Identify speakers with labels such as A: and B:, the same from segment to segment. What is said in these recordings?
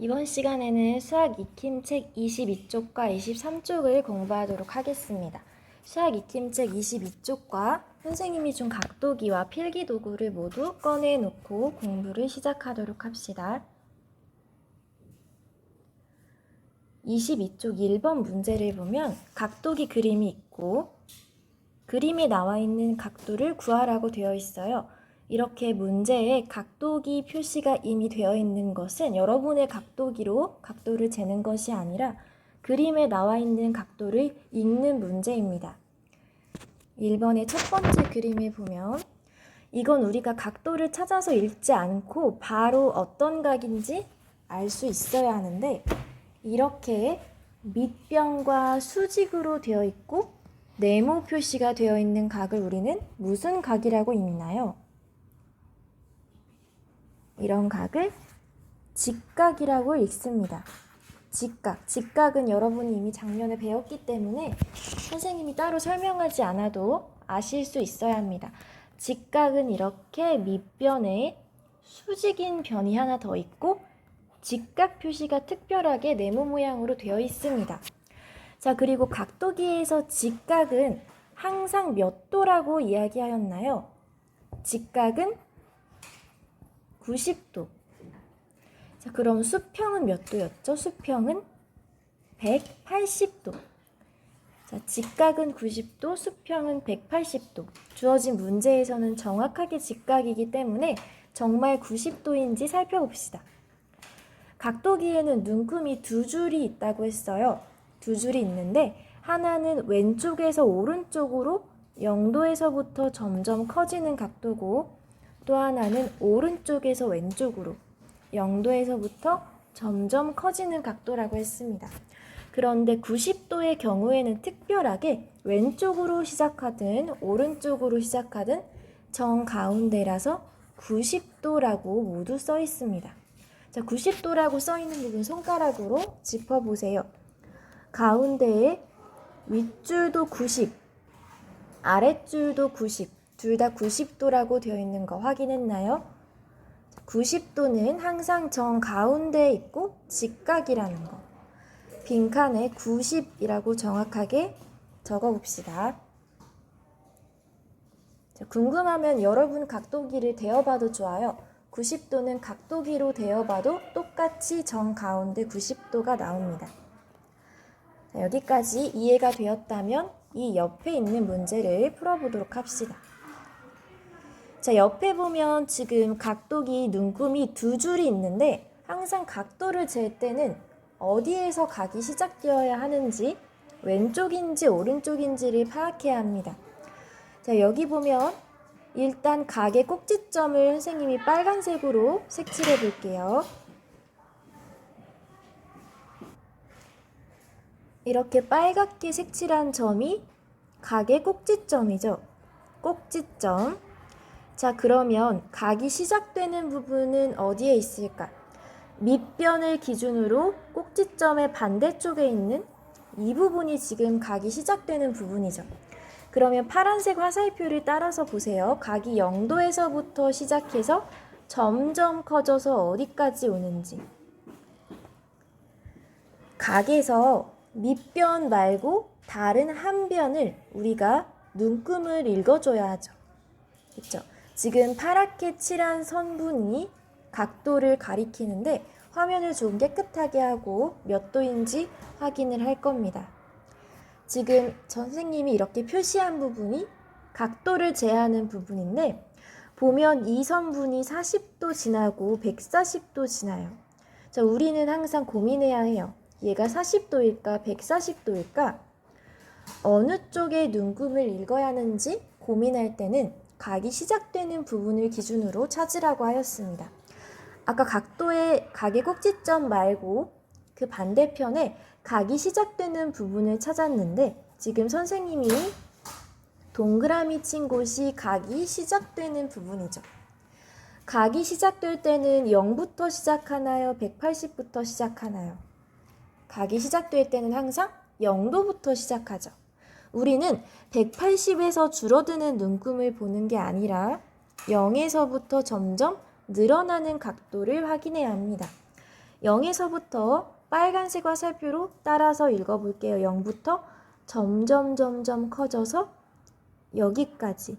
A: 이번 시간에는 수학 익힘책 22쪽과 23쪽을 공부하도록 하겠습니다. 수학 익힘책 22쪽과 선생님이 준 각도기와 필기도구를 모두 꺼내놓고 공부를 시작하도록 합시다. 22쪽 1번 문제를 보면 각도기 그림이 있고 그림에 나와 있는 각도를 구하라고 되어 있어요. 이렇게 문제에 각도기 표시가 이미 되어 있는 것은 여러분의 각도기로 각도를 재는 것이 아니라 그림에 나와 있는 각도를 읽는 문제입니다. 1번의 첫 번째 그림을 보면 이건 우리가 각도를 찾아서 읽지 않고 바로 어떤 각인지 알 수 있어야 하는데 이렇게 밑변과 수직으로 되어 있고 네모 표시가 되어 있는 각을 우리는 무슨 각이라고 읽나요? 이런 각을 직각이라고 읽습니다. 직각은 여러분이 이미 작년에 배웠기 때문에 선생님이 따로 설명하지 않아도 아실 수 있어야 합니다. 직각은 이렇게 밑변에 수직인 변이 하나 더 있고 직각 표시가 특별하게 네모 모양으로 되어 있습니다. 자, 그리고 각도기에서 직각은 항상 몇 도라고 이야기하였나요? 직각은 90도. 자, 그럼 수평은 몇 도였죠? 수평은 180도. 자, 직각은 90도, 수평은 180도. 주어진 문제에서는 정확하게 직각이기 때문에 정말 90도인지 살펴봅시다. 각도기에는 눈금이 두 줄이 있다고 했어요. 두 줄이 있는데 하나는 왼쪽에서 오른쪽으로 0도에서부터 점점 커지는 각도고 또 하나는 오른쪽에서 왼쪽으로 0도에서부터 점점 커지는 각도라고 했습니다. 그런데 90도의 경우에는 특별하게 왼쪽으로 시작하든 오른쪽으로 시작하든 정가운데라서 90도라고 모두 써 있습니다. 자, 90도라고 써 있는 부분 손가락으로 짚어보세요. 가운데에 윗줄도 90, 아랫줄도 90, 둘 다 90도라고 되어 있는 거 확인했나요? 90도는 항상 정가운데에 있고 직각이라는 거. 빈칸에 90이라고 정확하게 적어봅시다. 자, 궁금하면 여러분 각도기를 대어봐도 좋아요. 90도는 각도기로 대어봐도 똑같이 정가운데 90도가 나옵니다. 자, 여기까지 이해가 되었다면 이 옆에 있는 문제를 풀어보도록 합시다. 자, 옆에 보면 지금 각도기 눈금이 두 줄이 있는데 항상 각도를 잴 때는 어디에서 각이 시작되어야 하는지 왼쪽인지 오른쪽인지를 파악해야 합니다. 자, 여기 보면 일단 각의 꼭지점을 선생님이 빨간색으로 색칠해 볼게요. 이렇게 빨갛게 색칠한 점이 각의 꼭지점이죠. 꼭지점. 자, 그러면 각이 시작되는 부분은 어디에 있을까? 밑변을 기준으로 꼭지점의 반대쪽에 있는 이 부분이 지금 각이 시작되는 부분이죠. 그러면 파란색 화살표를 따라서 보세요. 각이 0도에서부터 시작해서 점점 커져서 어디까지 오는지. 각에서 밑변 말고 다른 한 변을 우리가 눈금을 읽어줘야 하죠. 그렇죠? 지금 파랗게 칠한 선분이 각도를 가리키는데 화면을 좀 깨끗하게 하고 몇 도인지 확인을 할 겁니다. 지금 선생님이 이렇게 표시한 부분이 각도를 재하는 부분인데 보면 이 선분이 40도 지나고 140도 지나요. 자, 우리는 항상 고민해야 해요. 얘가 40도일까 140도일까? 어느 쪽에 눈금을 읽어야 하는지 고민할 때는 각이 시작되는 부분을 기준으로 찾으라고 하였습니다. 아까 각의 꼭지점 말고 그 반대편에 각이 시작되는 부분을 찾았는데 지금 선생님이 동그라미 친 곳이 각이 시작되는 부분이죠. 각이 시작될 때는 0부터 시작하나요? 180부터 시작하나요? 각이 시작될 때는 항상 0도부터 시작하죠. 우리는 180에서 줄어드는 눈금을 보는 게 아니라 0에서부터 점점 늘어나는 각도를 확인해야 합니다. 0에서부터 빨간색 화살표로 따라서 읽어볼게요. 0부터 점점 커져서 여기까지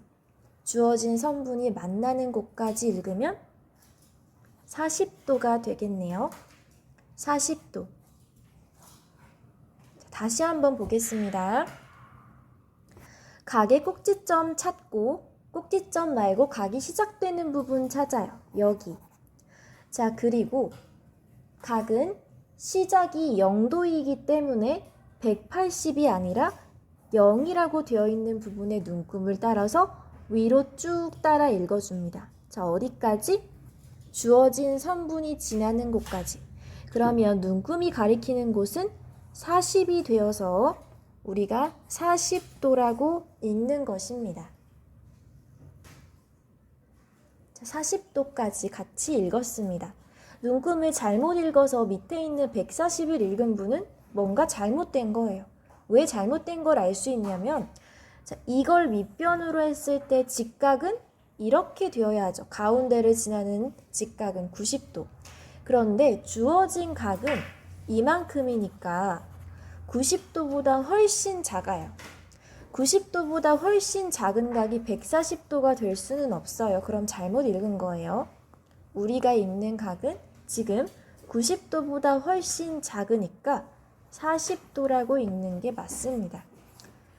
A: 주어진 선분이 만나는 곳까지 읽으면 40도가 되겠네요. 40도. 다시 한번 보겠습니다. 각의 꼭지점 찾고 꼭지점 말고 각이 시작되는 부분 찾아요. 여기. 자, 그리고 각은 시작이 0도이기 때문에 180이 아니라 0이라고 되어 있는 부분의 눈금을 따라서 위로 쭉 따라 읽어줍니다. 자, 어디까지? 주어진 선분이 지나는 곳까지. 그러면 눈금이 가리키는 곳은 40이 되어서 우리가 40도라고 읽는 것입니다. 자, 40도까지 같이 읽었습니다. 눈금을 잘못 읽어서 밑에 있는 140을 읽은 분은 뭔가 잘못된 거예요. 왜 잘못된 걸 알 수 있냐면, 자, 이걸 밑변으로 했을 때 직각은 이렇게 되어야 하죠. 가운데를 지나는 직각은 90도. 그런데 주어진 각은 이만큼이니까 90도보다 훨씬 작아요. 90도보다 훨씬 작은 각이 140도가 될 수는 없어요. 그럼 잘못 읽은 거예요. 우리가 읽는 각은 지금 90도보다 훨씬 작으니까 40도라고 읽는 게 맞습니다.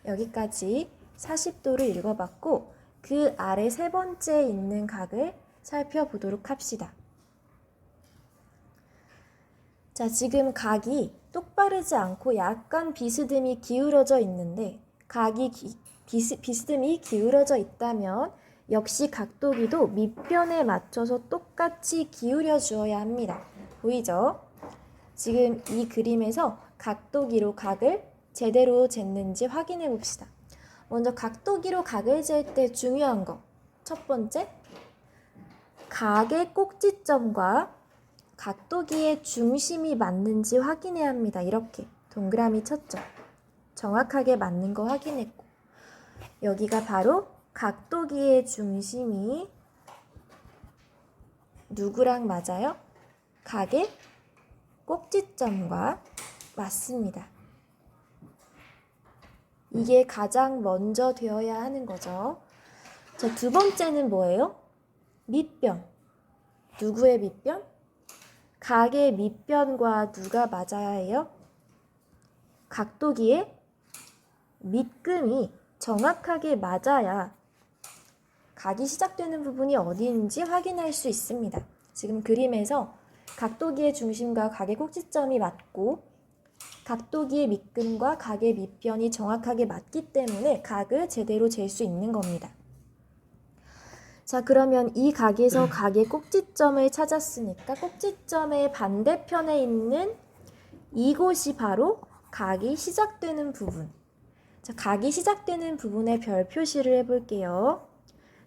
A: 여기까지 40도를 읽어봤고 그 아래 세 번째 있는 각을 살펴보도록 합시다. 자, 지금 각이 똑바르지 않고 약간 비스듬히 기울어져 있는데 각이 비스듬히 기울어져 있다면 역시 각도기도 밑변에 맞춰서 똑같이 기울여 주어야 합니다. 보이죠? 지금 이 그림에서 각도기로 각을 제대로 쟀는지 확인해 봅시다. 먼저 각도기로 각을 잴 때 중요한 거. 첫 번째, 각의 꼭지점과 각도기의 중심이 맞는지 확인해야 합니다. 이렇게 동그라미 쳤죠. 정확하게 맞는 거 확인했고, 여기가 바로 각도기의 중심이 누구랑 맞아요? 각의 꼭지점과 맞습니다. 이게 가장 먼저 되어야 하는 거죠. 자, 두 번째는 뭐예요? 밑변. 누구의 밑변? 각의 밑변과 누가 맞아야 해요? 각도기의 밑금이 정확하게 맞아야 각이 시작되는 부분이 어디인지 확인할 수 있습니다. 지금 그림에서 각도기의 중심과 각의 꼭지점이 맞고 각도기의 밑금과 각의 밑변이 정확하게 맞기 때문에 각을 제대로 잴 수 있는 겁니다. 자, 그러면 이 각에서 각의 꼭지점을 찾았으니까 꼭지점의 반대편에 있는 이곳이 바로 각이 시작되는 부분. 자, 각이 시작되는 부분에 별 표시를 해볼게요.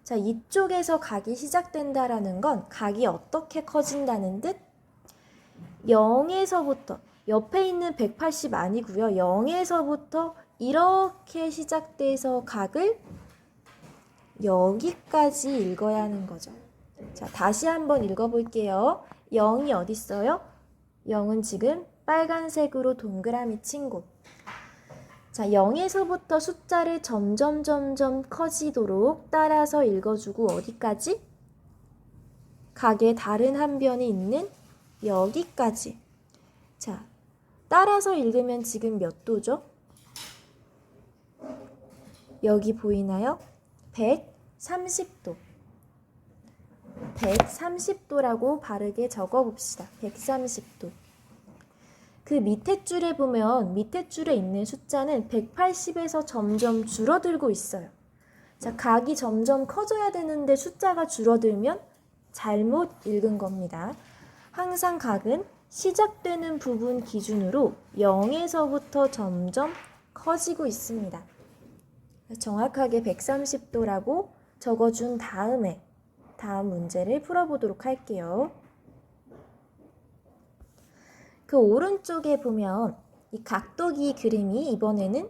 A: 자, 이쪽에서 각이 시작된다라는 건 각이 어떻게 커진다는 듯? 0에서부터 옆에 있는 180 아니고요. 0에서부터 이렇게 시작돼서 각을 여기까지 읽어야 하는 거죠. 자, 다시 한번 읽어볼게요. 0이 어디 있어요? 0은 지금 빨간색으로 동그라미 친 곳. 자, 0에서부터 숫자를 점점 커지도록 따라서 읽어주고 어디까지? 각의 다른 한 변이 있는 여기까지. 자, 따라서 읽으면 지금 몇 도죠? 여기 보이나요? 130도. 130도라고 바르게 적어봅시다. 130도. 그 밑에 줄에 보면 밑에 줄에 있는 숫자는 180에서 점점 줄어들고 있어요. 자, 각이 점점 커져야 되는데 숫자가 줄어들면 잘못 읽은 겁니다. 항상 각은 시작되는 부분 기준으로 0에서부터 점점 커지고 있습니다. 정확하게 130도라고 적어준 다음에 다음 문제를 풀어보도록 할게요. 그 오른쪽에 보면 이 각도기 그림이 이번에는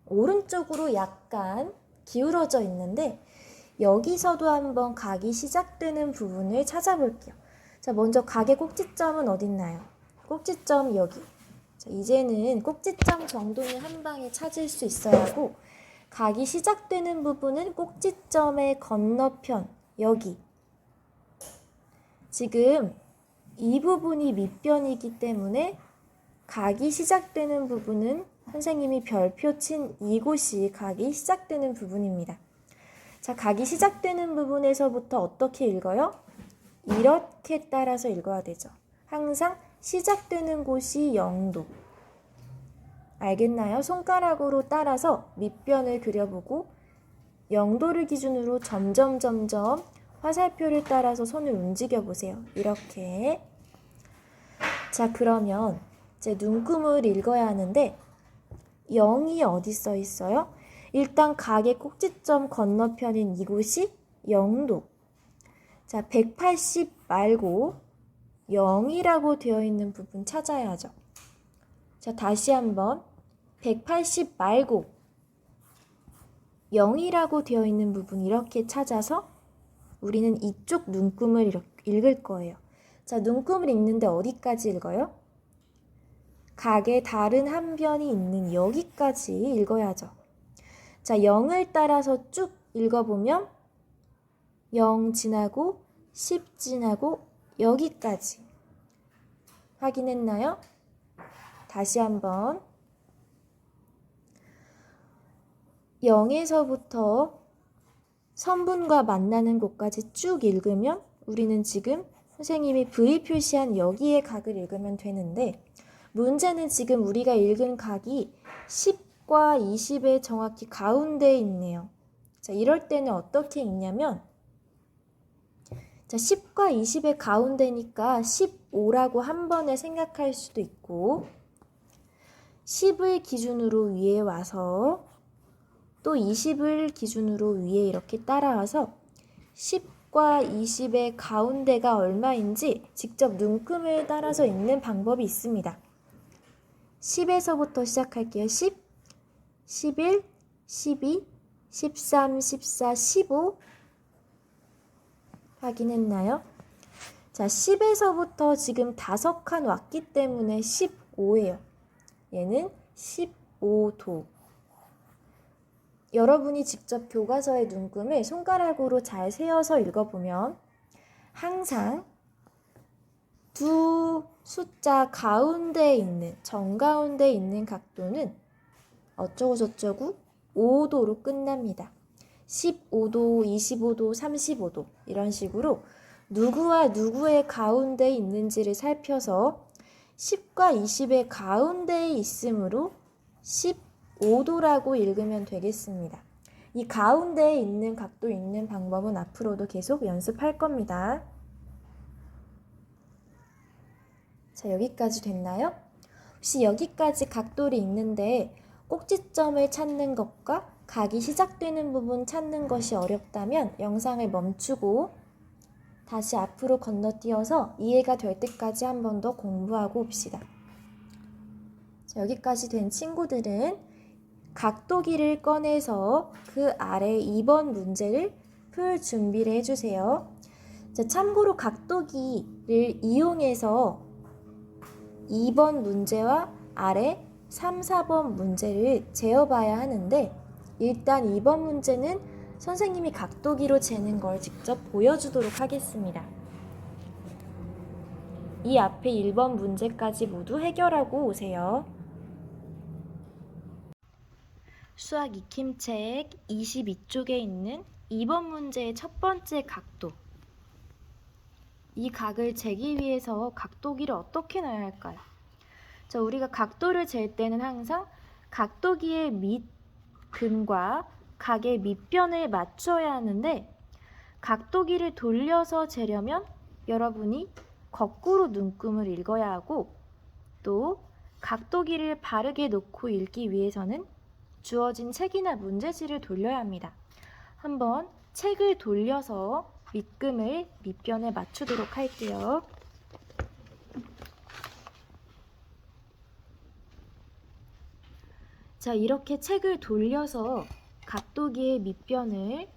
A: 오른쪽으로 약간 기울어져 있는데 여기서도 한번 각이 시작되는 부분을 찾아볼게요. 자, 먼저 각의 꼭지점은 어딨나요? 꼭지점 여기. 자, 이제는 꼭지점 정도는 한 방에 찾을 수 있어야 하고, 각이 시작되는 부분은 꼭지점의 건너편 여기. 지금 이 부분이 밑변이기 때문에 각이 시작되는 부분은 선생님이 별표 친 이곳이 각이 시작되는 부분입니다. 자, 각이 시작되는 부분에서부터 어떻게 읽어요? 이렇게 따라서 읽어야 되죠. 항상 시작되는 곳이 0도. 알겠나요? 손가락으로 따라서 밑변을 그려보고 0도를 기준으로 점점 화살표를 따라서 손을 움직여 보세요. 이렇게. 자, 그러면 이제 눈금을 읽어야 하는데 0이 어디 써 있어요? 일단 각의 꼭지점 건너편인 이곳이 0도. 자, 180 말고 0이라고 되어 있는 부분 찾아야죠. 자, 다시 한번 180 말고 0이라고 되어 있는 부분 이렇게 찾아서 우리는 이쪽 눈금을 읽을 거예요. 자, 눈금을 읽는데 어디까지 읽어요? 각의 다른 한 변이 있는 여기까지 읽어야죠. 자, 0을 따라서 쭉 읽어보면 0 지나고 10 지나고 여기까지. 확인했나요? 다시 한번 0에서부터 선분과 만나는 곳까지 쭉 읽으면 우리는 지금 선생님이 V 표시한 여기의 각을 읽으면 되는데, 문제는 지금 우리가 읽은 각이 10과 20의 정확히 가운데에 있네요. 자, 이럴 때는 어떻게 읽냐면, 자, 10과 20의 가운데니까 15라고 한 번에 생각할 수도 있고, 10을 기준으로 위에 와서 또 20을 기준으로 위에 이렇게 따라와서 10과 20의 가운데가 얼마인지 직접 눈금을 따라서 읽는 방법이 있습니다. 10에서부터 시작할게요. 10, 11, 12, 13, 14, 15 확인했나요? 자, 10에서부터 지금 5칸 왔기 때문에 15예요. 얘는 15도. 여러분이 직접 교과서의 눈금을 손가락으로 잘 세어서 읽어보면 항상 두 숫자 가운데에 있는, 정가운데에 있는 각도는 어쩌고 저쩌고 5도로 끝납니다. 15도, 25도, 35도 이런 식으로 누구와 누구의 가운데에 있는지를 살펴서 10과 20의 가운데에 있으므로 15도라고 읽으면 되겠습니다. 이 가운데에 있는 각도 읽는 방법은 앞으로도 계속 연습할 겁니다. 자, 여기까지 됐나요? 혹시 여기까지 각도를 읽는데 꼭지점을 찾는 것과 각이 시작되는 부분 찾는 것이 어렵다면 영상을 멈추고 다시 앞으로 건너뛰어서 이해가 될 때까지 한 번 더 공부하고 옵시다. 자, 여기까지 된 친구들은 각도기를 꺼내서 그 아래 2번 문제를 풀 준비를 해주세요. 자, 참고로 각도기를 이용해서 2번 문제와 아래 3, 4번 문제를 재어봐야 하는데, 일단 2번 문제는 선생님이 각도기로 재는 걸 직접 보여주도록 하겠습니다. 이 앞에 1번 문제까지 모두 해결하고 오세요. 수학 익힘책 22쪽에 있는 2번 문제의 첫 번째 각도. 이 각을 재기 위해서 각도기를 어떻게 넣어야 할까요? 자, 우리가 각도를 잴 때는 항상 각도기의 밑근과 각의 밑변을 맞춰야 하는데, 각도기를 돌려서 재려면 여러분이 거꾸로 눈금을 읽어야 하고, 또 각도기를 바르게 놓고 읽기 위해서는 주어진 책이나 문제지를 돌려야 합니다. 한번 책을 돌려서 밑금을 밑변에 맞추도록 할게요. 자, 이렇게 책을 돌려서 각도기의 밑금을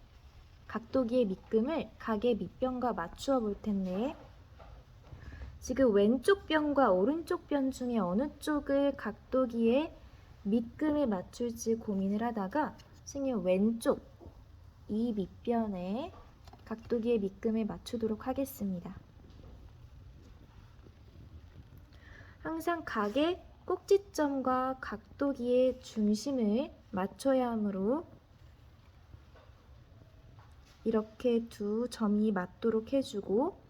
A: 각의 밑변과 맞추어 볼 텐데, 지금 왼쪽 변과 오른쪽 변 중에 어느 쪽을 각도기에 밑금에 맞출지 고민을 하다가 선생님 왼쪽 이 밑변에 각도기의 밑금에 맞추도록 하겠습니다. 항상 각의 꼭지점과 각도기의 중심을 맞춰야 하므로 이렇게 두 점이 맞도록 해주고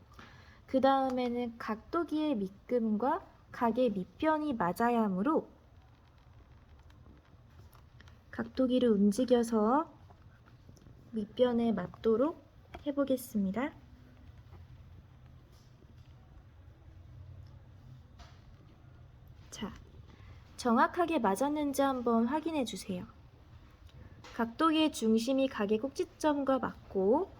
A: 그 다음에는 각도기의 밑금과 각의 밑변이 맞아야 하므로 각도기를 움직여서 밑변에 맞도록 해보겠습니다. 자, 정확하게 맞았는지 한번 확인해 주세요. 각도기의 중심이 각의 꼭지점과 맞고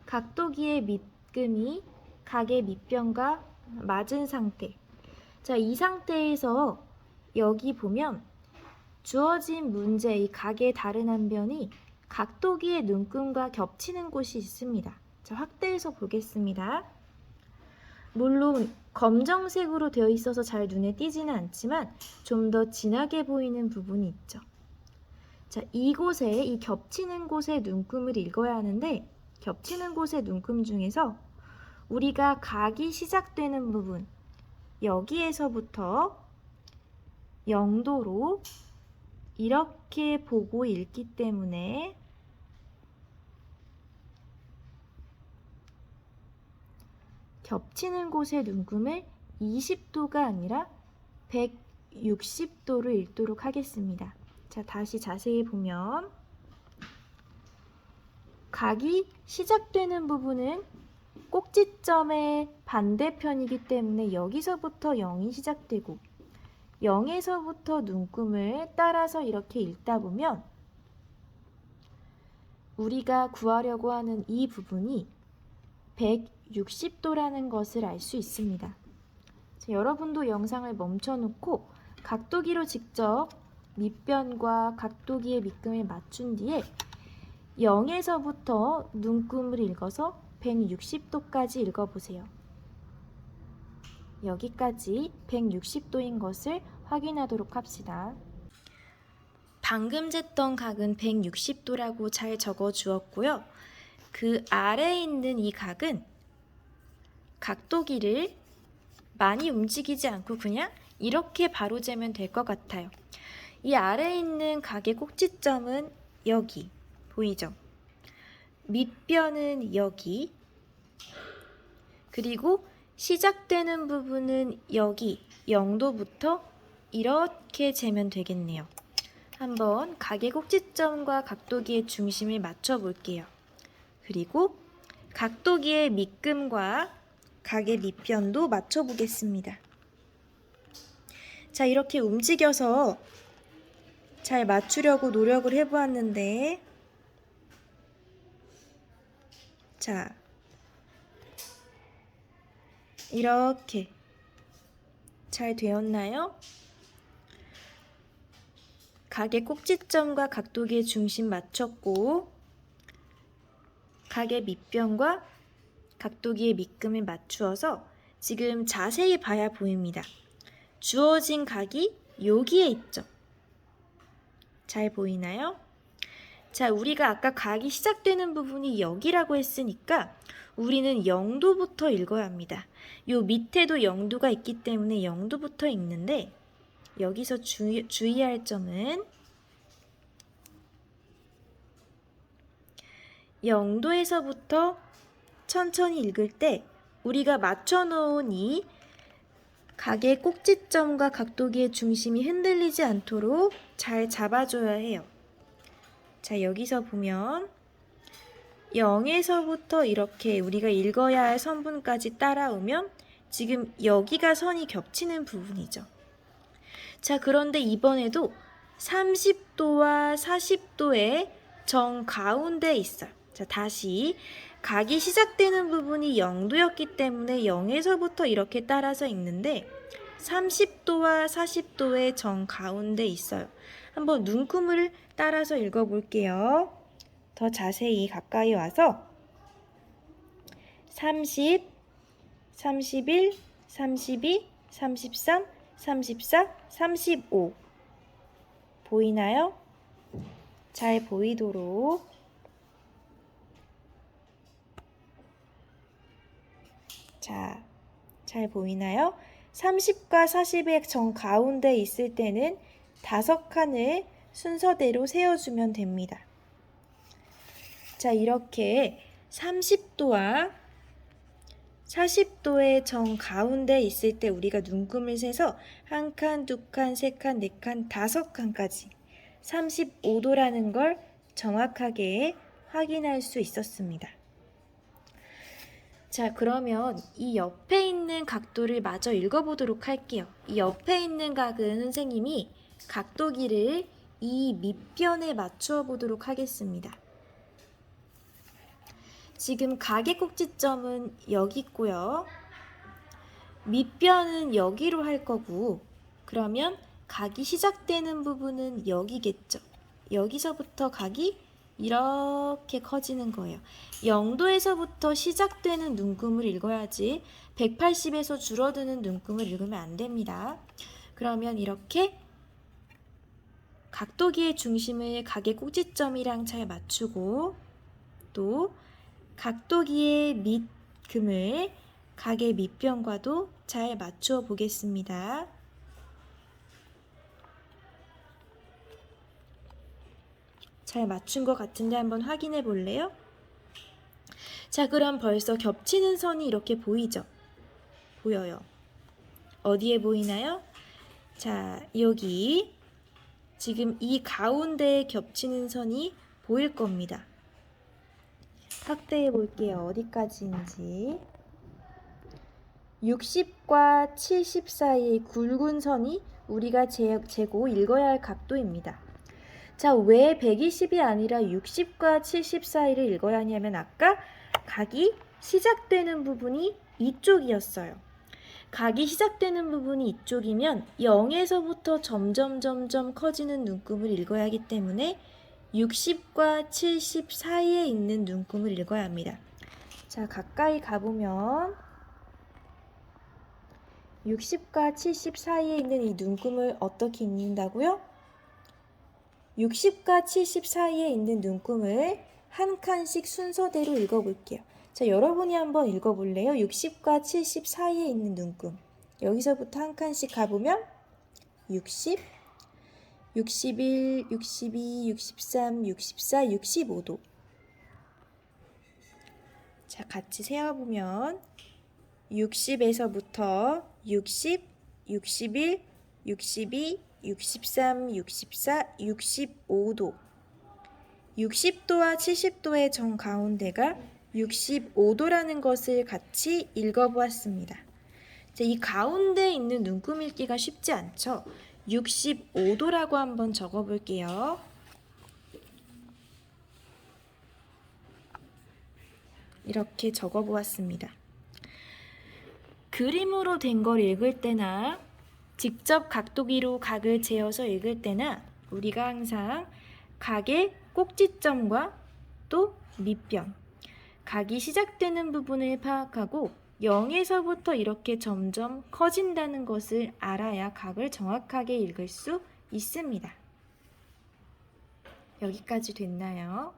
A: 각도기의 밑금이 각의 밑변과 맞은 상태. 자, 이 상태에서 여기 보면 주어진 문제 이 각의 다른 한 변이 각도기의 눈금과 겹치는 곳이 있습니다. 자, 확대해서 보겠습니다. 물론 검정색으로 되어 있어서 잘 눈에 띄지는 않지만 좀 더 진하게 보이는 부분이 있죠. 자, 이곳에 이 겹치는 곳의 눈금을 읽어야 하는데 겹치는 곳의 눈금 중에서 우리가 각이 시작되는 부분 여기에서부터 0도로 이렇게 보고 읽기 때문에 겹치는 곳의 눈금을 20도가 아니라 160도로 읽도록 하겠습니다. 자, 다시 자세히 보면 각이 시작되는 부분은 꼭지점의 반대편이기 때문에 여기서부터 0이 시작되고 0에서부터 눈금을 따라서 이렇게 읽다 보면 우리가 구하려고 하는 이 부분이 160도라는 것을 알 수 있습니다. 자, 여러분도 영상을 멈춰놓고 각도기로 직접 밑변과 각도기의 밑금을 맞춘 뒤에 0에서부터 눈금을 읽어서 160도까지 읽어보세요. 여기까지 160도인 것을 확인하도록 합시다. 방금 쟀던 각은 160도라고 잘 적어 주었고요. 그 아래에 있는 이 각은 각도기를 많이 움직이지 않고 그냥 이렇게 바로 재면 될 것 같아요. 이 아래에 있는 각의 꼭지점은 여기 보이죠? 밑변은 여기, 그리고 시작되는 부분은 여기 0도부터 이렇게 재면 되겠네요. 한번 각의 꼭지점과 각도기의 중심을 맞춰 볼게요. 그리고 각도기의 밑금과 각의 밑변도 맞춰 보겠습니다. 자, 이렇게 움직여서 잘 맞추려고 노력을 해보았는데 자, 이렇게 잘 되었나요? 각의 꼭지점과 각도기의 중심 맞췄고 각의 밑변과 각도기의 밑금을 맞추어서 지금 자세히 봐야 보입니다. 주어진 각이 여기에 있죠. 잘 보이나요? 자, 우리가 아까 각이 시작되는 부분이 여기라고 했으니까 우리는 0도부터 읽어야 합니다. 요 밑에도 0도가 있기 때문에 0도부터 읽는데 여기서 주의할 점은 0도에서부터 천천히 읽을 때 우리가 맞춰놓은 이 각의 꼭지점과 각도기의 중심이 흔들리지 않도록 잘 잡아줘야 해요. 자, 여기서 보면 0에서부터 이렇게 우리가 읽어야 할 선분까지 따라오면 지금 여기가 선이 겹치는 부분이죠. 자, 그런데 이번에도 30도와 40도의 정 가운데에 있어요. 자, 다시 각이 시작되는 부분이 0도였기 때문에 0에서부터 이렇게 따라서 읽는데 30도와 40도의 정 가운데 있어요. 한번 눈금을 따라서 읽어볼게요. 더 자세히 가까이 와서 30, 31, 32, 33, 34, 35 보이나요? 잘 보이도록 자, 잘 보이나요? 30과 40의 정 가운데 있을 때는 5칸을 순서대로 세워주면 됩니다. 자, 이렇게 30도와 40도의 정 가운데 있을 때 우리가 눈금을 세서 1칸, 2칸, 3칸, 4칸, 5칸까지 35도라는 걸 정확하게 확인할 수 있었습니다. 자, 그러면 이 옆에 있는 각도를 마저 읽어보도록 할게요. 이 옆에 있는 각은 선생님이 각도기를 이 밑변에 맞추어 보도록 하겠습니다. 지금 각의 꼭지점은 여기 있고요. 밑변은 여기로 할 거고, 그러면 각이 시작되는 부분은 여기겠죠. 여기서부터 각이 이렇게 커지는 거예요. 0도에서부터 시작되는 눈금을 읽어야지 180에서 줄어드는 눈금을 읽으면 안 됩니다. 그러면 이렇게 각도기의 중심을 각의 꼭지점이랑 잘 맞추고 또 각도기의 밑금을 각의 밑변과도 잘 맞추어 보겠습니다. 잘 맞춘 것 같은데 한번 확인해 볼래요? 자, 그럼 벌써 겹치는 선이 이렇게 보이죠? 보여요. 어디에 보이나요? 자, 여기 지금 이 가운데에 겹치는 선이 보일 겁니다. 확대해 볼게요. 어디까지인지. 60과 70 사이의 굵은 선이 우리가 재고 읽어야 할 각도입니다. 자, 왜 120이 아니라 60과 70 사이를 읽어야 하냐면 아까 각이 시작되는 부분이 이쪽이었어요. 각이 시작되는 부분이 이쪽이면 0에서부터 점점 커지는 눈금을 읽어야 하기 때문에 60과 70 사이에 있는 눈금을 읽어야 합니다. 자, 가까이 가보면 60과 70 사이에 있는 이 눈금을 어떻게 읽는다고요? 60과 70 사이에 있는 눈금을 한 칸씩 순서대로 읽어볼게요. 자, 여러분이 한번 읽어볼래요? 60과 70 사이에 있는 눈금. 여기서부터 한 칸씩 가보면 60, 61, 62, 63, 64, 65도. 자, 같이 세어보면 60에서부터 60, 61, 62, 63, 64, 65도. 60도와 70도의 정 가운데가 65도라는 것을 같이 읽어보았습니다. 자, 이 가운데 있는 눈금 읽기가 쉽지 않죠? 65도라고 한번 적어볼게요. 이렇게 적어보았습니다. 그림으로 된 걸 읽을 때나 직접 각도기로 각을 재어서 읽을 때나 우리가 항상 각의 꼭지점과 또 밑변, 각이 시작되는 부분을 파악하고 0에서부터 이렇게 점점 커진다는 것을 알아야 각을 정확하게 읽을 수 있습니다. 여기까지 됐나요?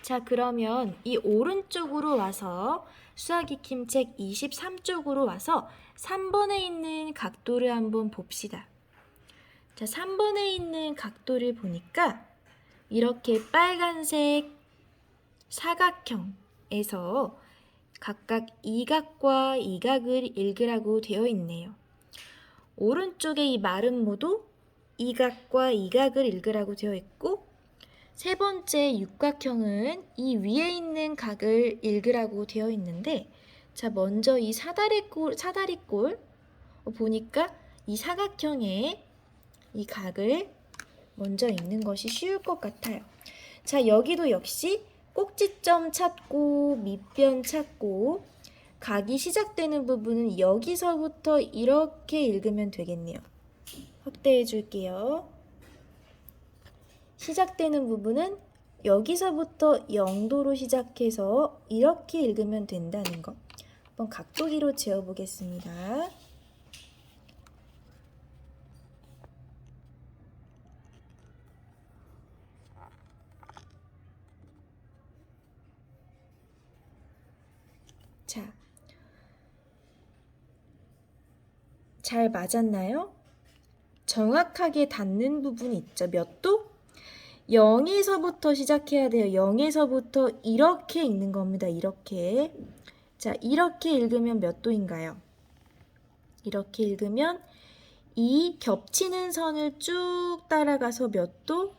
A: 자, 그러면 이 오른쪽으로 와서 수학익힘책 23쪽으로 와서 3번에 있는 각도를 한번 봅시다. 자, 3번에 있는 각도를 보니까 이렇게 빨간색 사각형에서 각각 이각과 이각을 읽으라고 되어 있네요. 오른쪽에 이 마른 모도 이각과 이각을 읽으라고 되어 있고 세 번째 육각형은 이 위에 있는 각을 읽으라고 되어 있는데 자, 먼저 이 사다리꼴 보니까 이 사각형의 이 각을 먼저 읽는 것이 쉬울 것 같아요. 자, 여기도 역시 꼭지점 찾고 밑변 찾고 각이 시작되는 부분은 여기서부터 이렇게 읽으면 되겠네요. 확대해 줄게요. 시작되는 부분은 여기서부터 0도로 시작해서 이렇게 읽으면 된다는 거. 한번 각도기로 재어보겠습니다. 자, 잘 맞았나요? 정확하게 닿는 부분이 있죠. 몇 도? 0에서부터 시작해야 돼요. 0에서부터 이렇게 읽는 겁니다. 이렇게. 자, 이렇게 읽으면 몇 도인가요? 이렇게 읽으면 이 겹치는 선을 쭉 따라가서 몇 도?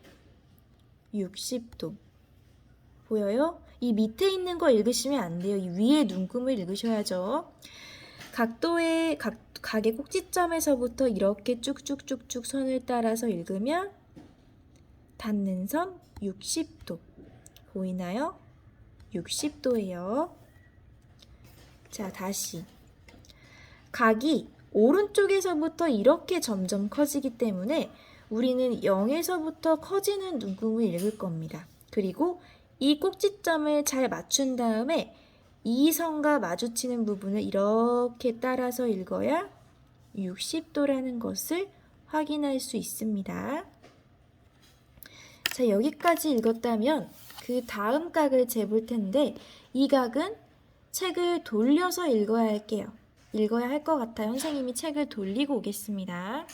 A: 60도. 보여요? 이 밑에 있는 거 읽으시면 안 돼요. 이 위에 눈금을 읽으셔야죠. 각의 꼭지점에서부터 이렇게 쭉쭉쭉쭉 선을 따라서 읽으면 닿는 선 60도. 보이나요? 60도예요. 자, 다시. 각이 오른쪽에서부터 이렇게 점점 커지기 때문에 우리는 0에서부터 커지는 눈금을 읽을 겁니다. 그리고 이 꼭지점을 잘 맞춘 다음에 이 선과 마주치는 부분을 이렇게 따라서 읽어야 60도라는 것을 확인할 수 있습니다. 자, 여기까지 읽었다면 그 다음 각을 재볼 텐데 이 각은 책을 돌려서 읽어야 할게요. 읽어야 할 것 같아요. 선생님이 책을 돌리고 오겠습니다.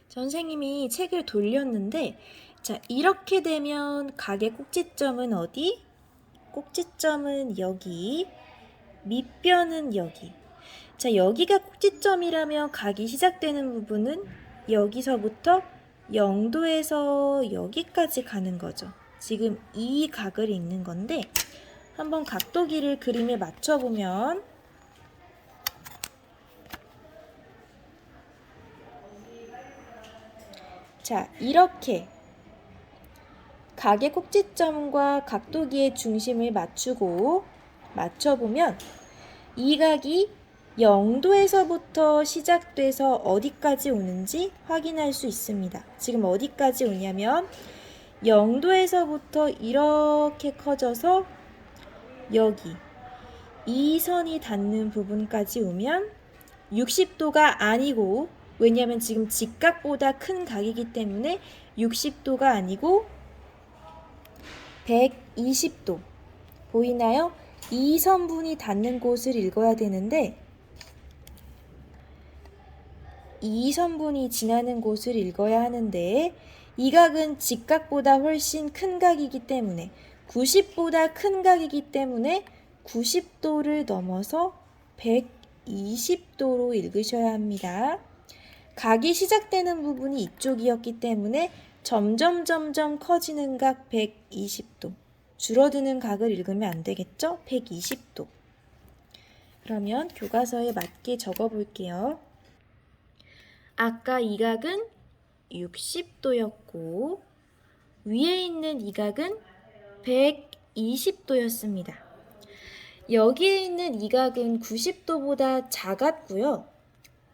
A: 선생님이 책을 돌렸는데 자, 이렇게 되면 각의 꼭지점은 어디? 꼭지점은 여기, 밑변은 여기. 자, 여기가 꼭지점이라면 각이 시작되는 부분은 여기서부터 0도에서 여기까지 가는 거죠. 지금 이 각을 읽는 건데 한번 각도기를 그림에 맞춰보면 자, 이렇게 각의 꼭지점과 각도기의 중심을 맞춰보면 이 각이 0도에서부터 시작돼서 어디까지 오는지 확인할 수 있습니다. 지금 어디까지 오냐면 0도에서부터 이렇게 커져서 여기 이 선이 닿는 부분까지 오면 60도가 아니고 왜냐하면 지금 직각보다 큰 각이기 때문에 60도가 아니고 120도. 보이나요? 이 선분이 닿는 곳을 읽어야 되는데 이 선분이 지나는 곳을 읽어야 하는데 이 각은 직각보다 훨씬 큰 각이기 때문에 90보다 큰 각이기 때문에 90도를 넘어서 120도로 읽으셔야 합니다. 각이 시작되는 부분이 이쪽이었기 때문에 점점 커지는 각 120도. 줄어드는 각을 읽으면 안 되겠죠? 120도. 그러면 교과서에 맞게 적어 볼게요. 아까 이 각은 60도였고 위에 있는 이 각은 120도였습니다. 여기에 있는 이 각은 90도보다 작았고요.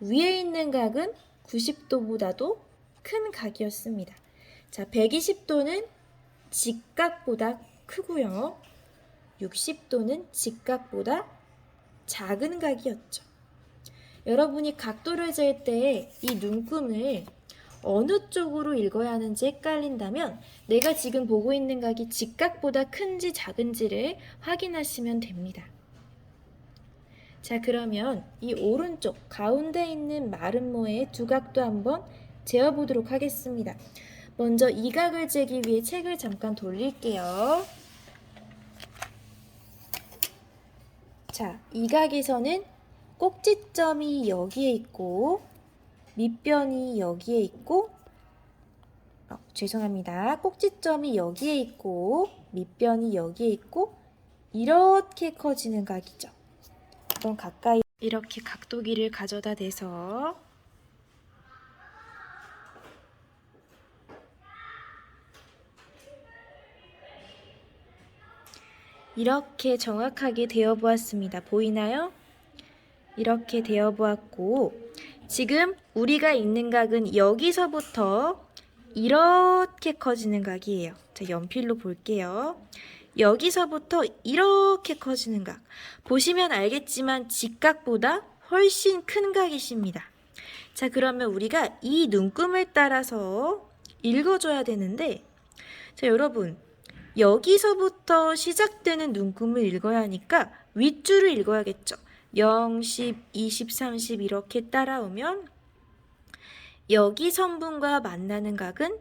A: 위에 있는 각은 90도보다도 큰 각이었습니다. 자, 120도는 직각보다 크고요. 60도는 직각보다 작은 각이었죠. 여러분이 각도를 잴 때 이 눈금을 어느 쪽으로 읽어야 하는지 헷갈린다면 내가 지금 보고 있는 각이 직각보다 큰지 작은지를 확인하시면 됩니다. 자, 그러면 이 오른쪽 가운데 있는 마름모의 두 각도 한번 재어보도록 하겠습니다. 먼저 이 각을 재기 위해 책을 잠깐 돌릴게요. 자, 이 각에서는 꼭지점이 여기에 있고 밑변이 여기에 있고 죄송합니다. 꼭지점이 여기에 있고 밑변이 여기에 있고 이렇게 커지는 각이죠. 그럼 가까이 이렇게 각도기를 가져다 대서 이렇게 정확하게 되어 보았습니다. 보이나요? 이렇게 되어 보았고 지금 우리가 있는 각은 여기서부터 이렇게 이렇게 커지는 각이에요. 자, 연필로 볼게요. 여기서부터 이렇게 커지는 각. 보시면 알겠지만 직각보다 훨씬 큰 각이십니다. 자, 그러면 우리가 이 눈금을 따라서 읽어줘야 되는데, 자, 여러분, 여기서부터 시작되는 눈금을 읽어야 하니까 윗줄을 읽어야겠죠. 0, 10, 20, 30 이렇게 따라오면 여기 선분과 만나는 각은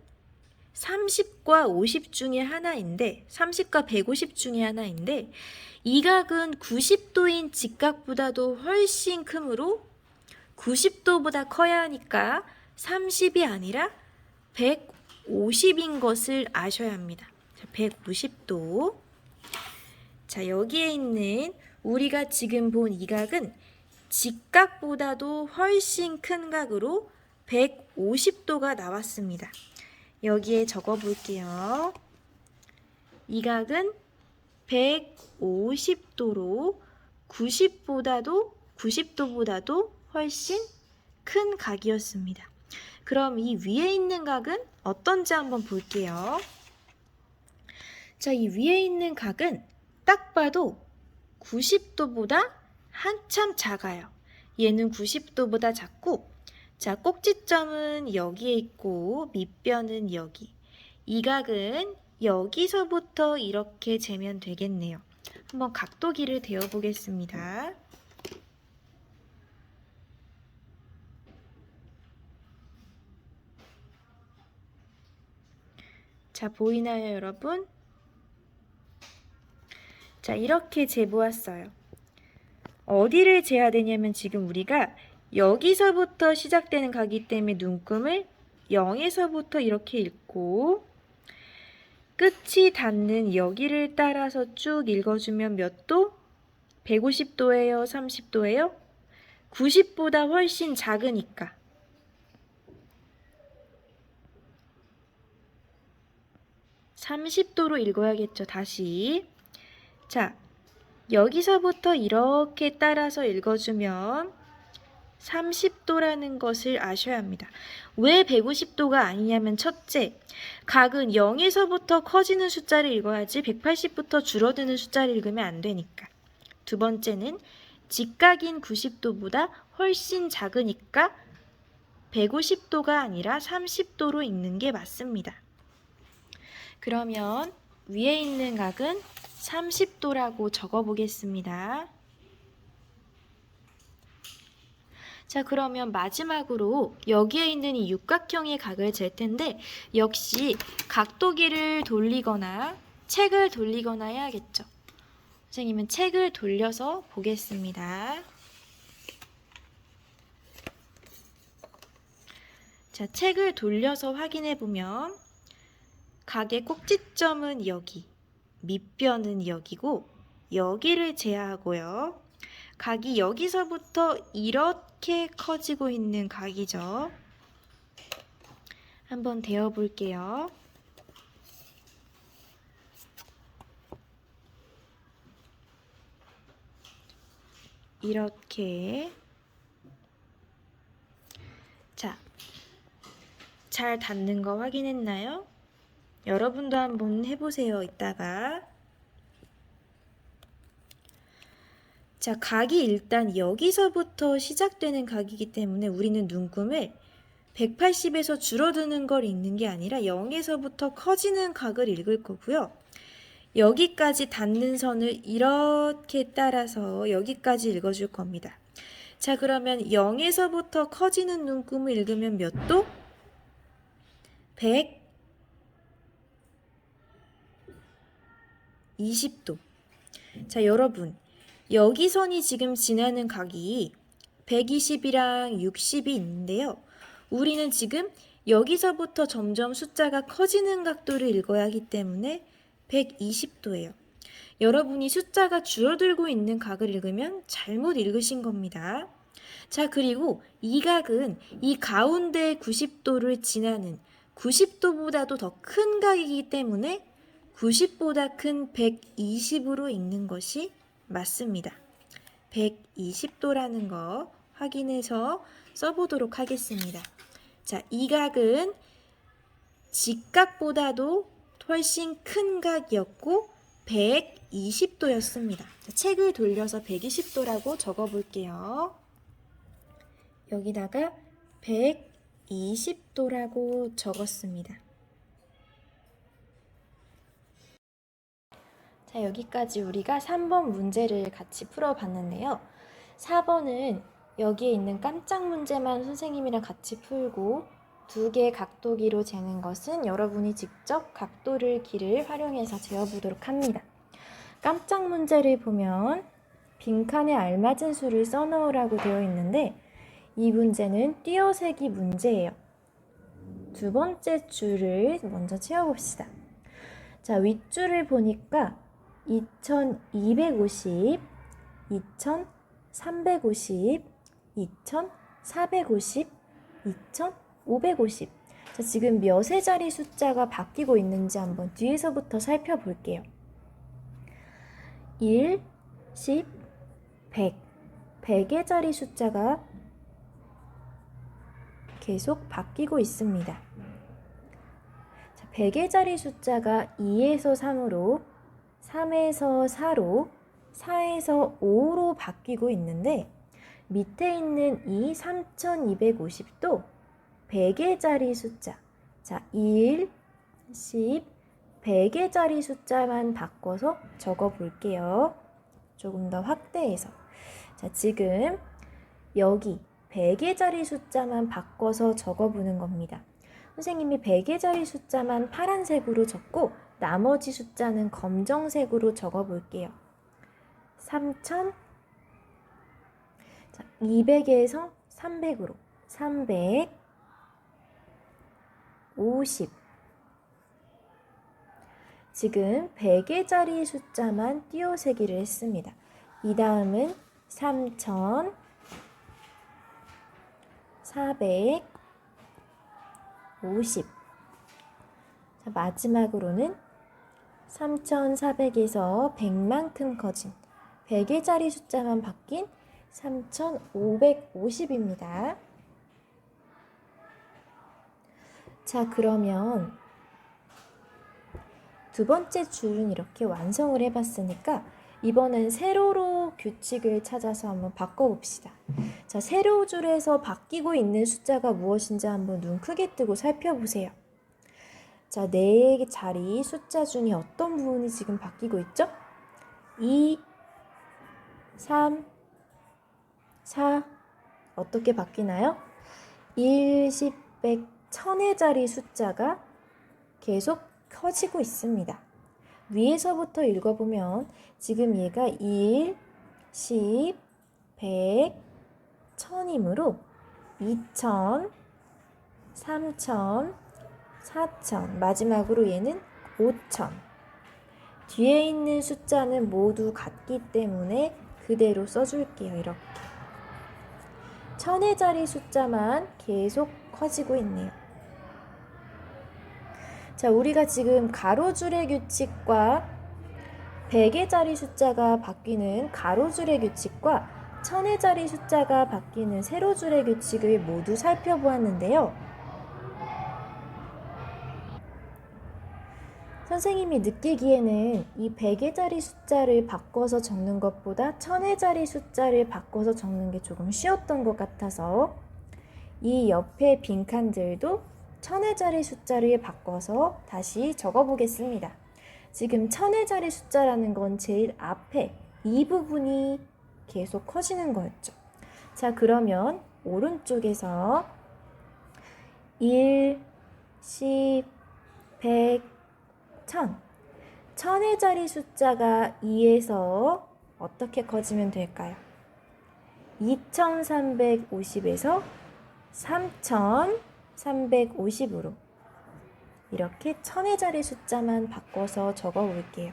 A: 30과 50 중에 하나인데 30과 150 중에 하나인데 이 각은 90도인 직각보다도 훨씬 크므로 90도보다 커야 하니까 30이 아니라 150인 것을 아셔야 합니다. 150도. 자, 여기에 있는 우리가 지금 본 이 각은 직각보다도 훨씬 큰 각으로 150도가 나왔습니다. 여기에 적어 볼게요. 이 각은 150도로 90도보다도 훨씬 큰 각이었습니다. 그럼 이 위에 있는 각은 어떤지 한번 볼게요. 자, 이 위에 있는 각은 딱 봐도 90도보다 한참 작아요. 얘는 90도보다 작고, 자, 꼭지점은 여기에 있고 밑변은 여기. 이 각은 여기서부터 이렇게 재면 되겠네요. 한번 각도기를 대어 보겠습니다. 자, 보이나요, 여러분? 자, 이렇게 재보았어요. 어디를 재야 되냐면 지금 우리가 여기서부터 시작되는 각이기 때문에 눈금을 0에서부터 이렇게 읽고 끝이 닿는 여기를 따라서 쭉 읽어주면 몇 도? 150도예요? 30도예요? 90보다 훨씬 작으니까. (30도로) 읽어야겠죠. 다시. 자, 여기서부터 이렇게 따라서 읽어주면 30도라는 것을 아셔야 합니다. 왜 150도가 아니냐면 첫째, 각은 0에서부터 커지는 숫자를 읽어야지 180부터 줄어드는 숫자를 읽으면 안 되니까. 두 번째는 직각인 90도보다 훨씬 작으니까 150도가 아니라 30도로 읽는 게 맞습니다. 그러면 위에 있는 각은 30도라고 적어 보겠습니다. 자, 그러면 마지막으로 여기에 있는 이 육각형의 각을 잴 텐데 역시 각도기를 돌리거나 책을 돌리거나 해야겠죠. 선생님은 책을 돌려서 보겠습니다. 자, 책을 돌려서 확인해 보면 각의 꼭지점은 여기, 밑변은 여기고 여기를 제하고요. 각이 여기서부터 이렇게 커지고 있는 각이죠. 한번 대어 볼게요. 이렇게. 자, 잘 닿는 거 확인했나요? 여러분도 한번 해보세요. 이따가. 자, 각이 일단 여기서부터 시작되는 각이기 때문에 우리는 눈금을 180에서 줄어드는 걸 읽는 게 아니라 0에서부터 커지는 각을 읽을 거고요. 여기까지 닿는 선을 이렇게 따라서 여기까지 읽어줄 겁니다. 자, 그러면 0에서부터 커지는 눈금을 읽으면 몇 도? 120도. 자, 여러분. 여기 선이 지금 지나는 각이 120이랑 60이 있는데요. 우리는 지금 여기서부터 점점 숫자가 커지는 각도를 읽어야 하기 때문에 120도예요. 여러분이 숫자가 줄어들고 있는 각을 읽으면 잘못 읽으신 겁니다. 자, 그리고 이 각은 이 가운데 90도를 지나는 90도보다도 더 큰 각이기 때문에 90보다 큰 120으로 읽는 것이 맞습니다. 120도라는 거 확인해서 써보도록 하겠습니다. 자, 이 각은 직각보다도 훨씬 큰 각이었고 120도였습니다. 책을 돌려서 120도라고 적어볼게요. 여기다가 120도라고 적었습니다. 자, 여기까지 우리가 3번 문제를 같이 풀어봤는데요. 4번은 여기에 있는 깜짝 문제만 선생님이랑 같이 풀고 2개의 각도기로 재는 것은 여러분이 직접 각도를 기를 활용해서 재어보도록 합니다. 깜짝 문제를 보면 빈칸에 알맞은 수를 써넣으라고 되어 있는데 이 문제는 띄어세기 문제예요. 두 번째 줄을 먼저 채워봅시다. 자, 윗줄을 보니까 2250, 2350, 2450, 2550. 자, 지금 몇의 자리 숫자가 바뀌고 있는지 한번 뒤에서부터 살펴볼게요. 1, 10, 100. 100의 자리 숫자가 계속 바뀌고 있습니다. 자, 100의 자리 숫자가 2에서 3으로, 3에서 4로, 4에서 5로 바뀌고 있는데 밑에 있는 이 3250도 100의 자리 숫자, 자 1, 10, 100의 자리 숫자만 바꿔서 적어 볼게요. 조금 더 확대해서. 자, 지금 여기 100의 자리 숫자만 바꿔서 적어보는 겁니다. 선생님이 100의 자리 숫자만 파란색으로 적고 나머지 숫자는 검정색으로 적어볼게요. 3000, 자, 200에서 300으로 350. 지금 100의 자리 숫자만 띄어세기를 했습니다. 이 다음은 3000, 450. 자, 마지막으로는 3400에서 100만큼 커진 100의 자리 숫자만 바뀐 3550입니다. 자, 그러면 두 번째 줄은 이렇게 완성을 해봤으니까 이번엔 세로로 규칙을 찾아서 한번 바꿔봅시다. 자, 세로 줄에서 바뀌고 있는 숫자가 무엇인지 한번 눈 크게 뜨고 살펴보세요. 자, 4개 자리 숫자 중에 어떤 부분이 지금 바뀌고 있죠? 2, 3, 4 어떻게 바뀌나요? 1, 10, 100, 1000의 자리 숫자가 계속 커지고 있습니다. 위에서부터 읽어보면 지금 얘가 1, 10, 100, 1000이므로 2000, 3000, 4000, 마지막으로 얘는 5000. 뒤에 있는 숫자는 모두 같기 때문에 그대로 써줄게요. 이렇게 1000의 자리 숫자만 계속 커지고 있네요. 자, 우리가 지금 가로줄의 규칙과 100의 자리 숫자가 바뀌는 가로줄의 규칙과 1000의 자리 숫자가 바뀌는 세로줄의 규칙을 모두 살펴보았는데요. 선생님이 느끼기에는 이 100의 자리 숫자를 바꿔서 적는 것보다 1000의 자리 숫자를 바꿔서 적는 게 조금 쉬웠던 것 같아서 이 옆에 빈칸들도 1000의 자리 숫자를 바꿔서 다시 적어보겠습니다. 지금 1000의 자리 숫자라는 건 제일 앞에 이 부분이 계속 커지는 거였죠. 자, 그러면 오른쪽에서 1, 10, 100, 1000. 1000의 자리 숫자가 2에서 어떻게 커지면 될까요? 2350에서 3350으로 이렇게 1000의 자리 숫자만 바꿔서 적어 볼게요.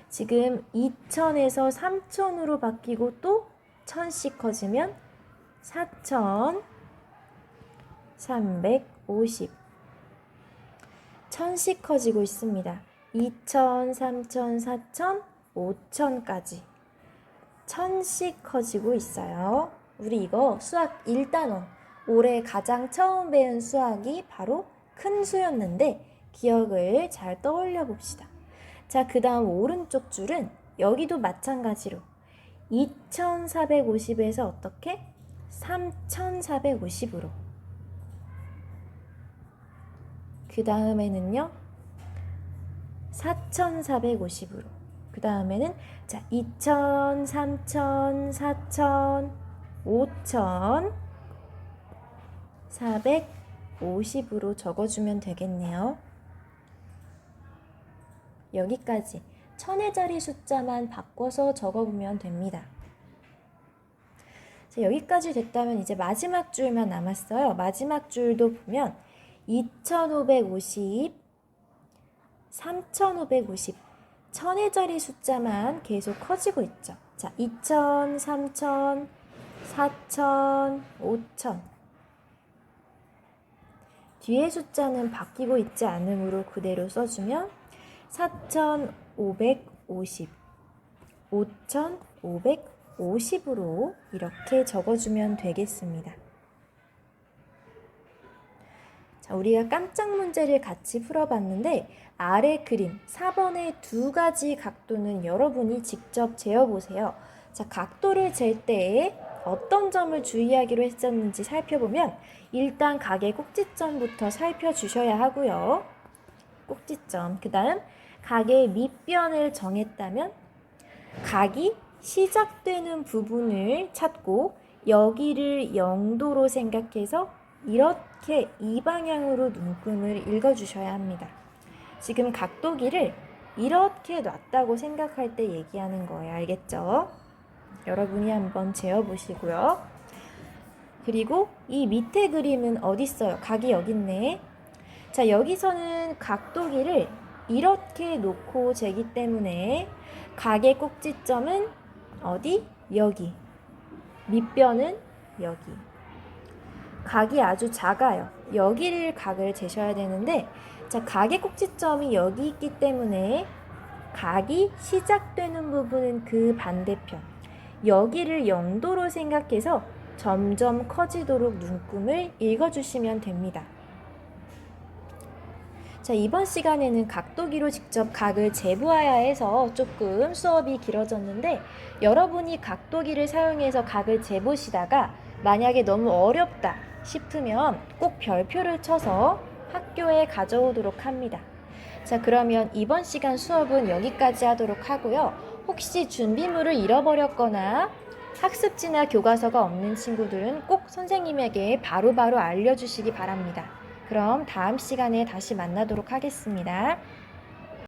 A: 지금 2000에서 3000으로 바뀌고 또 1000씩 커지면 4350. 1000씩 커지고 있습니다. 2000, 3000, 4000, 5000까지 1000씩 커지고 있어요. 우리 이거 수학 1단원 올해 가장 처음 배운 수학이 바로 큰 수였는데 기억을 잘 떠올려 봅시다. 자, 그 다음 오른쪽 줄은 여기도 마찬가지로 2450에서 어떻게? 3450으로. 그 다음에는요 4450으로. 그 다음에는 자 2000, 3000, 4000, 5000, 450으로 적어주면 되겠네요. 여기까지 1000의 자리 숫자만 바꿔서 적어보면 됩니다. 자, 여기까지 됐다면 이제 마지막 줄만 남았어요. 마지막 줄도 보면 2550, 3550, 1000의 자리 숫자만 계속 커지고 있죠. 자, 2000, 3000, 4000, 5000. 뒤에 숫자는 바뀌고 있지 않으므로 그대로 써주면 4550, 5550으로 이렇게 적어주면 되겠습니다. 자, 우리가 깜짝 문제를 같이 풀어봤는데 아래 그림 4번의 두 가지 각도는 여러분이 직접 재어보세요. 자, 각도를 잴 때에 어떤 점을 주의하기로 했었는지 살펴보면 일단 각의 꼭지점부터 살펴주셔야 하고요. 꼭지점. 그 다음 각의 밑변을 정했다면 각이 시작되는 부분을 찾고 여기를 0도로 생각해서 이렇게 이 방향으로 눈금을 읽어주셔야 합니다. 지금 각도기를 이렇게 놨다고 생각할 때 얘기하는 거예요. 알겠죠? 여러분이 한번 재어보시고요. 그리고 이 밑에 그림은 어디 있어요? 각이 여기 있네. 자, 여기서는 각도기를 이렇게 놓고 재기 때문에 각의 꼭지점은 어디? 여기. 밑변은 여기. 각이 아주 작아요. 여기를 각을 재셔야 되는데 자, 각의 꼭지점이 여기 있기 때문에 각이 시작되는 부분은 그 반대편. 여기를 0도로 생각해서 점점 커지도록 눈금을 읽어주시면 됩니다. 자, 이번 시간에는 각도기로 직접 각을 재보아야 해서 조금 수업이 길어졌는데 여러분이 각도기를 사용해서 각을 재보시다가 만약에 너무 어렵다 싶으면 꼭 별표를 쳐서 학교에 가져오도록 합니다. 자, 그러면 이번 시간 수업은 여기까지 하도록 하고요. 혹시 준비물을 잃어버렸거나 학습지나 교과서가 없는 친구들은 꼭 선생님에게 바로바로 알려주시기 바랍니다. 그럼 다음 시간에 다시 만나도록 하겠습니다.